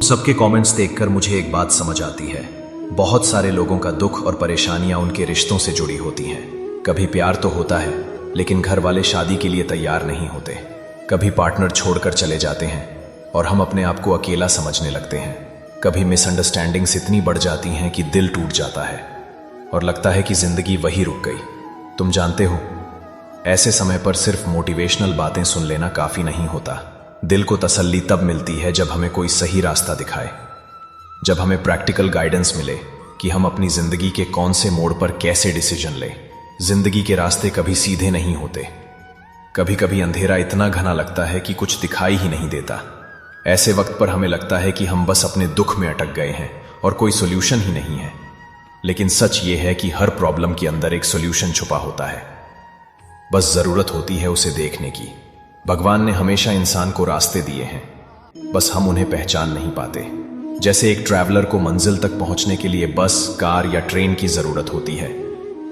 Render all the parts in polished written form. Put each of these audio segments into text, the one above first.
सबके कमेंट्स देखकर मुझे एक बात समझ आती है। बहुत सारे लोगों का दुख और परेशानियां उनके रिश्तों से जुड़ी होती हैं। कभी प्यार तो होता है, लेकिन घर वाले शादी के लिए तैयार नहीं होते। कभी पार्टनर छोड़कर चले जाते हैं और हम अपने आप को अकेला समझने लगते हैं। कभी मिसअंडरस्टैंडिंग्स इतनी बढ़ जाती हैं कि दिल टूट जाता है और लगता है कि जिंदगी वही रुक गई। तुम जानते हो, ऐसे समय पर सिर्फ मोटिवेशनल बातें सुन लेना काफी नहीं होता। दिल को तसल्ली तब मिलती है जब हमें कोई सही रास्ता दिखाए, जब हमें प्रैक्टिकल गाइडेंस मिले कि हम अपनी जिंदगी के कौन से मोड़ पर कैसे डिसीजन लें। जिंदगी के रास्ते कभी सीधे नहीं होते। कभी कभी अंधेरा इतना घना लगता है कि कुछ दिखाई ही नहीं देता। ऐसे वक्त पर हमें लगता है कि हम बस अपने दुख में अटक गए हैं और कोई सोल्यूशन ही नहीं है। लेकिन सच ये है कि हर प्रॉब्लम के अंदर एक सोल्यूशन छुपा होता है, बस जरूरत होती है उसे देखने की। भगवान ने हमेशा इंसान को रास्ते दिए हैं, बस हम उन्हें पहचान नहीं पाते। जैसे एक ट्रैवलर को मंजिल तक पहुंचने के लिए बस, कार या ट्रेन की जरूरत होती है,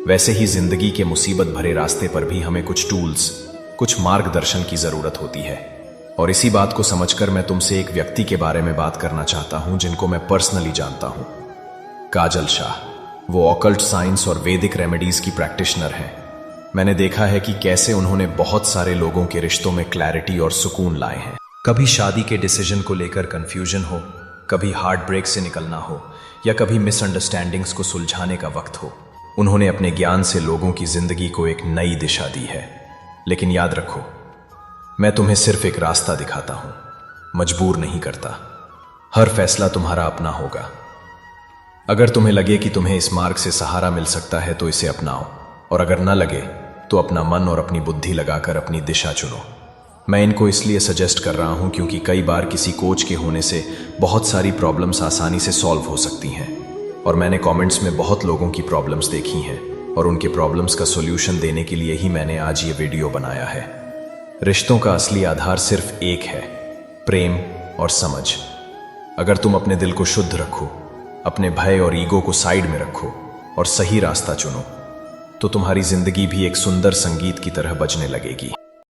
वैसे ही जिंदगी के मुसीबत भरे रास्ते पर भी हमें कुछ टूल्स, कुछ मार्गदर्शन की जरूरत होती है। और इसी बात को समझकर मैं तुमसे एक व्यक्ति के बारे में बात करना चाहता हूं जिनको मैं पर्सनली जानता हूं। काजल शाह। वो ऑकल्ट साइंस और वैदिक रेमेडीज की प्रैक्टिशनर हैं। मैंने देखा है कि कैसे उन्होंने बहुत सारे लोगों के रिश्तों में क्लैरिटी और सुकून लाए हैं। कभी शादी के डिसीजन को लेकर कंफ्यूजन हो, कभी हार्ट ब्रेक से निकलना हो, या कभी मिसअंडरस्टैंडिंग्स को सुलझाने का वक्त हो, उन्होंने अपने ज्ञान से लोगों की जिंदगी को एक नई दिशा दी है। लेकिन याद रखो, मैं तुम्हें सिर्फ एक रास्ता दिखाता हूं, मजबूर नहीं करता। हर फैसला तुम्हारा अपना होगा। अगर तुम्हें लगे कि तुम्हें इस मार्ग से सहारा मिल सकता है तो इसे अपनाओ, और अगर न लगे तो अपना मन और अपनी बुद्धि लगाकर अपनी दिशा चुनो। मैं इनको इसलिए सजेस्ट कर रहा हूं क्योंकि कई बार किसी कोच के होने से बहुत सारी प्रॉब्लम्स आसानी से सॉल्व हो सकती हैं। और मैंने कमेंट्स में बहुत लोगों की प्रॉब्लम्स देखी हैं और उनके प्रॉब्लम्स का सॉल्यूशन देने के लिए ही मैंने आज ये वीडियो बनाया है। रिश्तों का असली आधार सिर्फ एक है, प्रेम और समझ। अगर तुम अपने दिल को शुद्ध रखो, अपने भय और ईगो को साइड में रखो और सही रास्ता चुनो, तो तुम्हारी जिंदगी भी एक सुंदर संगीत की तरह बजने लगेगी।